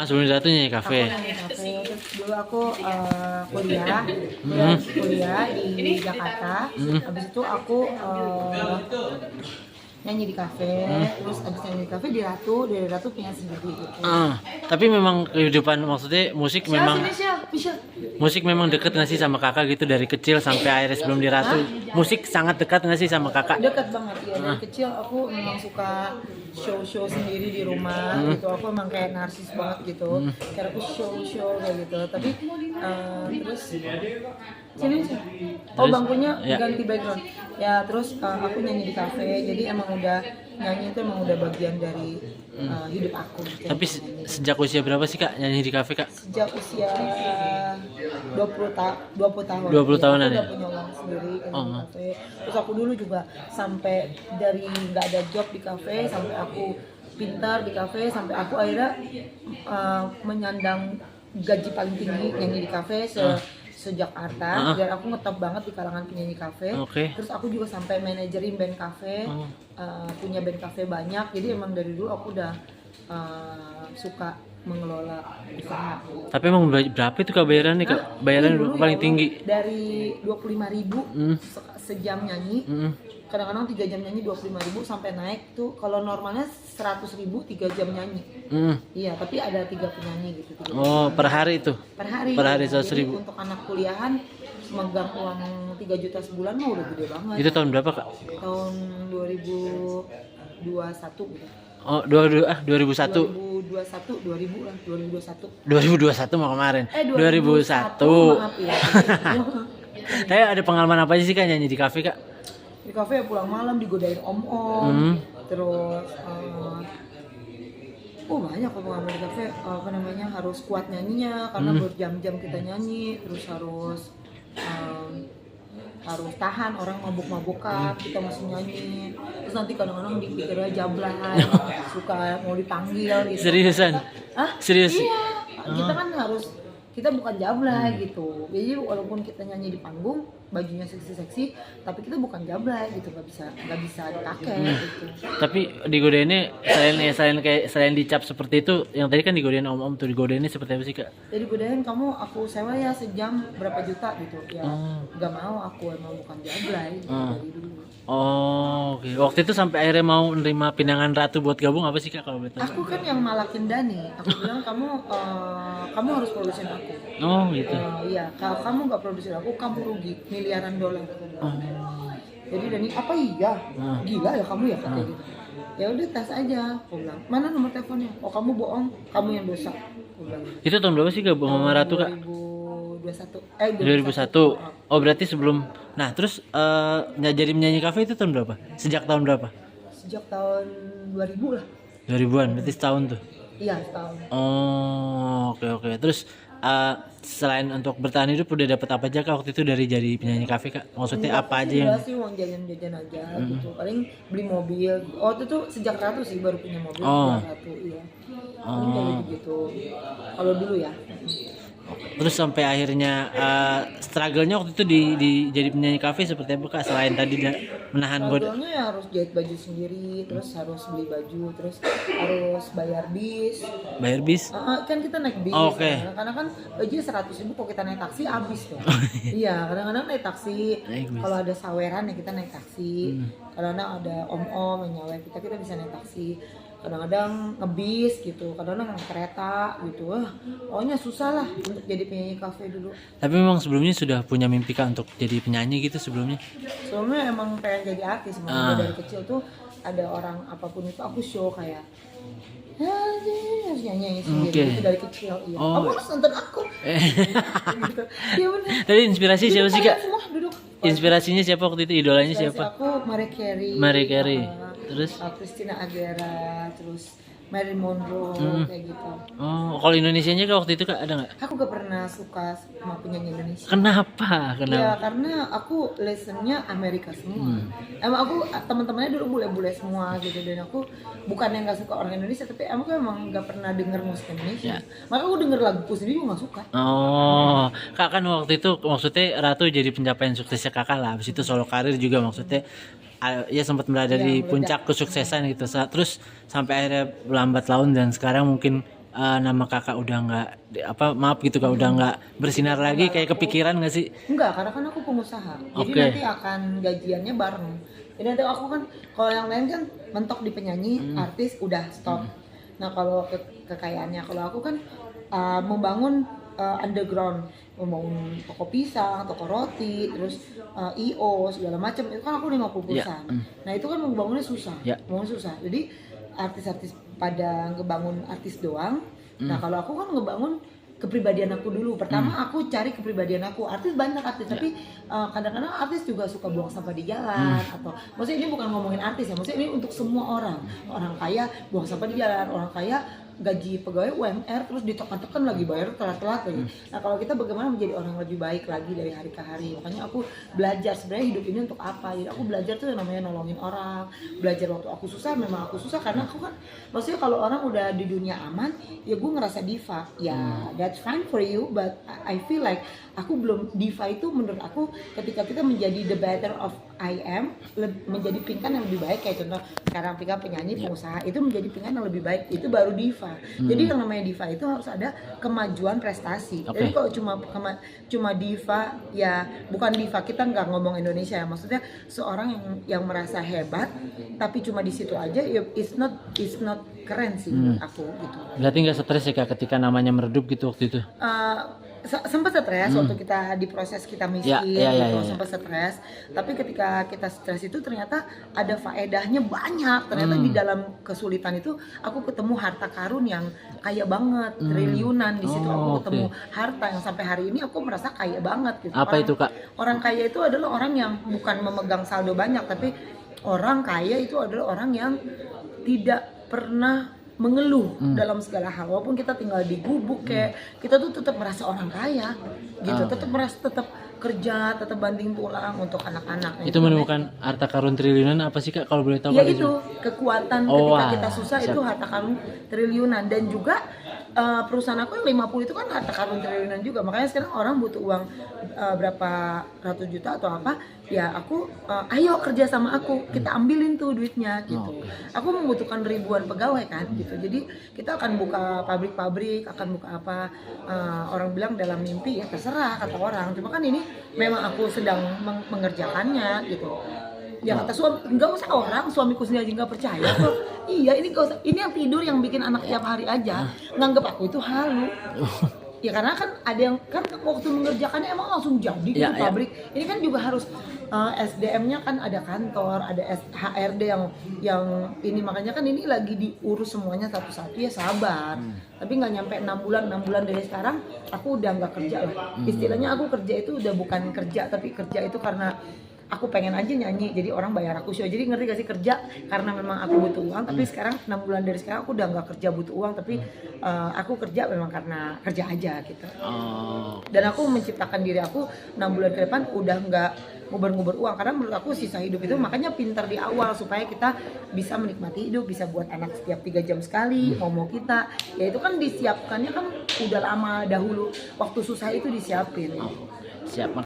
Sebelum Ratu nyanyi Aku kafe. nyanyi kafe. Terus dulu aku kuliah di Jakarta. Habis itu aku nyanyi di kafe. Terus habis nyanyi di kafe dari Ratu punya sendiri gitu. Tapi memang kehidupan maksudnya musik memang deket nggak sih sama kakak gitu dari kecil sampai akhirnya sebelum di Ratu. Musik sangat dekat nggak sih sama kakak? Dekat banget ya. Dari kecil aku memang suka show sendiri di rumah gitu. Aku emang kayak narsis banget gitu. Kayak aku show kayak gitu. Tapi terus sini. Oh, bangkunya ya. ganti background. Ya, terus aku nyanyi di kafe. Jadi emang udah nyanyi itu emang udah bagian dari hidup aku gitu. Tapi sejak usia berapa sih kak nyanyi di kafe kak? Sejak usia 20 tahun. 20 tahunan aku ya? udah punya uang sendiri di kafe. Terus aku dulu juga sampai dari nggak ada job di kafe sampai aku pintar di kafe sampai aku akhirnya menyandang gaji paling tinggi nyanyi di kafe sejak Jakarta. Dan aku ngetop banget di kalangan penyanyi kafe. Terus aku juga sampai manajerin band kafe, punya band kafe banyak. Jadi emang dari dulu aku udah suka mengelola usaha. Tapi emang berapa itu kak bayarannya kak? Bayaran paling tinggi? Dari 25.000 sejam nyanyi. Kadang-kadang 3 jam nyanyi 25.000 sampai naik tuh kalau normalnya 100.000 3 jam nyanyi. Iya, tapi ada 3 penyanyi gitu. Per hari itu? Per hari. Per hari 100.000. Jadi untuk anak kuliahan megang uang 3 juta sebulan mah udah gede banget. Itu tahun berapa kak? Tahun 2021 gitu. 2001. 2000 lah, 2021. 2021 mau kemarin. 2001. Maaf ya. Tapi ada pengalaman apa aja sih kak nyanyi di kafe kak? Di kafe pulang malam digodain om-om. Terus banyak pengalaman di kafe, harus kuat nyanyinya karena berjam-jam kita nyanyi, terus harus tahan orang mabuk-mabukan, kita masih nyanyi. Terus nanti kadang-kadang dipikirnya jablay, suka mau dipanggil gitu. Seriusan? Serius? Iya, kita bukan jablay gitu. Jadi walaupun kita nyanyi di panggung, bajunya seksi-seksi, tapi kita bukan jablay gitu, nggak bisa dipakai gitu. Tapi digodainnya selain dicap seperti itu, yang tadi kan digodain om-om tuh, digodainnya seperti apa sih kak? Jadi godain kamu aku sewa ya sejam berapa juta gitu ya. Nggak mau, aku emang bukan jablay gitu, dari dulu. Oke. Waktu itu sampai akhirnya mau nerima pinangan Ratu buat gabung apa sih kak kalau betul? Aku kan yang malakin Dani. Aku bilang kamu harus produsin aku. Oh gitu. Iya, kalau kamu nggak produksi aku, kamu rugi miliaran dolar. Jadi Dani, apa iya? Gila ya kamu ya katanya gitu. Ya udah tes aja, aku bilang. Mana nomor teleponnya? Oh kamu bohong, kamu yang dosa. Aku bilang. Itu tahun berapa sih gabung sama Ratu kak? 2021. Oh berarti sebelum. Nah terus jadi menyanyi kafe itu tahun berapa? Sejak tahun berapa? Sejak tahun 2000 lah. 2000-an, berarti setahun tuh? Iya setahun. Oh oke. Terus selain untuk bertahan hidup udah dapat apa aja kak waktu itu dari jadi penyanyi kafe kak? Maksudnya apa aja yang? Sih uang jajan aja gitu. Paling beli mobil. Oh itu tuh sejak Ratu sih baru punya mobil. Ratu iya. Paling kayak gitu. Kalau dulu ya. Terus sampai akhirnya struggle-nya waktu itu di jadi penyanyi kafe seperti apa kak? Selain tadi menahan struggle-nya ya harus jahit baju sendiri, terus harus beli baju, terus harus bayar bis. Bayar bis? Kan kita naik bis. Karena kan baju 100.000 kalau kita naik taksi habis tuh. Iya, kadang-kadang naik taksi. Kalau ada saweran ya kita naik taksi. Kadang-kadang ada om-om yang nyawer kita bisa naik taksi. Kadang-kadang ngebis gitu, kadang-kadang kereta gitu. Pokoknya susah lah untuk jadi penyanyi kafe dulu. Tapi memang sebelumnya sudah punya mimpi kak untuk jadi penyanyi gitu sebelumnya? Sebelumnya emang pengen jadi artis, dari kecil tuh ada orang apapun itu aku show kayak harus nyanyi sendiri gitu dari kecil. Iya. Kamu harus nonton aku. Gitu. Ya benar. Tadi inspirasi siapa sih kak? Semua duduk. Inspirasinya siapa waktu itu? Idolanya siapa? Aku Mariah Carey. Terus Christina Aguilera, terus Marilyn Monroe kayak gitu. Oh, kalau Indonesianya kak waktu itu kak ada nggak? Aku gak pernah suka sama penyanyi Indonesia. Kenapa? Ya karena aku listennya Amerika semua. Emang aku teman-temannya dulu bule-bule semua gitu, dan aku bukan yang nggak suka orang Indonesia, tapi aku emang nggak pernah denger musik Indonesia. Maka aku denger laguku sendiri juga nggak suka. Oh, kak kan waktu itu maksudnya Ratu jadi pencapaian suksesnya kakak lah. Habis itu solo karir juga maksudnya. Ya sempat berada di puncak kesuksesan gitu. Terus sampai akhirnya lambat laun dan sekarang mungkin nama kakak udah nggak maaf gitu kak, udah nggak bersinar lagi, kayak kepikiran nggak sih? Enggak, karena kan aku pengusaha. Jadi Oke. nanti akan gajiannya bareng. Jadi nanti aku kan, kalau yang lain kan mentok di penyanyi, artis udah stop. Nah kalau kekayaannya, kalau aku kan membangun underground, membangun toko pisang, toko roti, terus IO segala macam. Itu kan aku 50 perusahaan. Nah itu kan membangunnya susah, membangun susah. Jadi artis-artis pada ngebangun artis doang. Nah kalau aku kan ngebangun kepribadian aku dulu. Pertama aku cari kepribadian aku. Artis banyak artis, tapi kadang-kadang artis juga suka buang sampah di jalan atau maksudnya ini bukan ngomongin artis ya, maksudnya ini untuk semua orang. Orang kaya buang sampah di jalan, orang kaya gaji pegawai UMR terus ditekan-tekan lagi, bayar telat-telat lagi. Nah kalau kita bagaimana menjadi orang yang lebih baik lagi dari hari ke hari, makanya aku belajar sebenarnya hidup ini untuk apa. Jadi aku belajar tuh yang namanya nolongin orang, belajar waktu aku susah. Memang aku susah karena aku kan, maksudnya kalau orang udah di dunia aman ya gue ngerasa diva ya, that's fine for you, but I feel like aku belum diva. Itu menurut aku ketika kita menjadi the better of I am, menjadi pingkan yang lebih baik, kayak contoh sekarang Pika penyanyi, pengusaha, itu menjadi pingkan yang lebih baik, itu baru diva. Jadi yang namanya diva itu harus ada kemajuan prestasi. Jadi kalau cuma diva ya bukan diva, kita nggak ngomong Indonesia ya, maksudnya seorang yang merasa hebat tapi cuma di situ aja ya, it's not keren sih menurut aku gitu. Berarti nggak stres ya kak ketika namanya meredup gitu waktu itu? Sempat stres waktu kita di proses kita miskin gitu, sempat stres. Tapi ketika kita stres itu ternyata ada faedahnya banyak. Ternyata di dalam kesulitan itu aku ketemu harta karun yang kaya banget, triliunan. Di situ aku ketemu harta yang sampai hari ini aku merasa kaya banget gitu. Apa itu kak? Orang kaya itu adalah orang yang bukan memegang saldo banyak, tapi orang kaya itu adalah orang yang tidak pernah mengeluh dalam segala hal. Walaupun kita tinggal di gubuk kayak kita tuh tetap merasa orang kaya gitu, tetap kerja, tetap banting tulang untuk anak-anak. Itu menemukan harta karun triliunan apa sih kak kalau boleh tahu? Ya itu kekuatan ketika kita susah itu harta karun triliunan. Dan juga perusahaan aku yang 50 itu kan harta karun triliunan juga. Makanya sekarang orang butuh uang berapa ratus juta atau apa, ya aku ayo kerja sama aku, kita ambilin tuh duitnya gitu. Aku membutuhkan ribuan pegawai kan gitu. Jadi kita akan buka pabrik-pabrik, akan buka apa, orang bilang dalam mimpi ya terserah kata orang. Cuma kan ini memang aku sedang mengerjakannya gitu. Ya kata suami, nggak usah orang, suamiku sendiri aja nggak percaya kok. Iya ini gak usah, ini yang tidur yang bikin anak tiap hari aja nganggep aku itu halu. Ya karena kan ada yang kan waktu mengerjakannya emang langsung jadi gitu pabrik. Ini kan juga harus SDM-nya kan ada kantor, ada HRD yang ini, makanya kan ini lagi diurus semuanya satu-satu, ya sabar. Tapi nggak nyampe 6 bulan dari sekarang aku udah nggak kerja lah. Istilahnya aku kerja itu udah bukan kerja, tapi kerja itu karena aku pengen aja nyanyi, jadi orang bayar aku show. Jadi ngerti gak sih, kerja karena memang aku butuh uang. Tapi sekarang 6 bulan dari sekarang aku udah nggak kerja butuh uang, tapi aku kerja memang karena kerja aja gitu. Dan aku menciptakan diri aku 6 bulan ke depan udah nggak nguber-nguber uang, karena menurut aku sisa hidup itu makanya pintar di awal supaya kita bisa menikmati hidup, bisa buat anak setiap 3 jam sekali mau kita. Ya itu kan disiapkannya kan udah lama dahulu, waktu susah itu disiapin. Siap.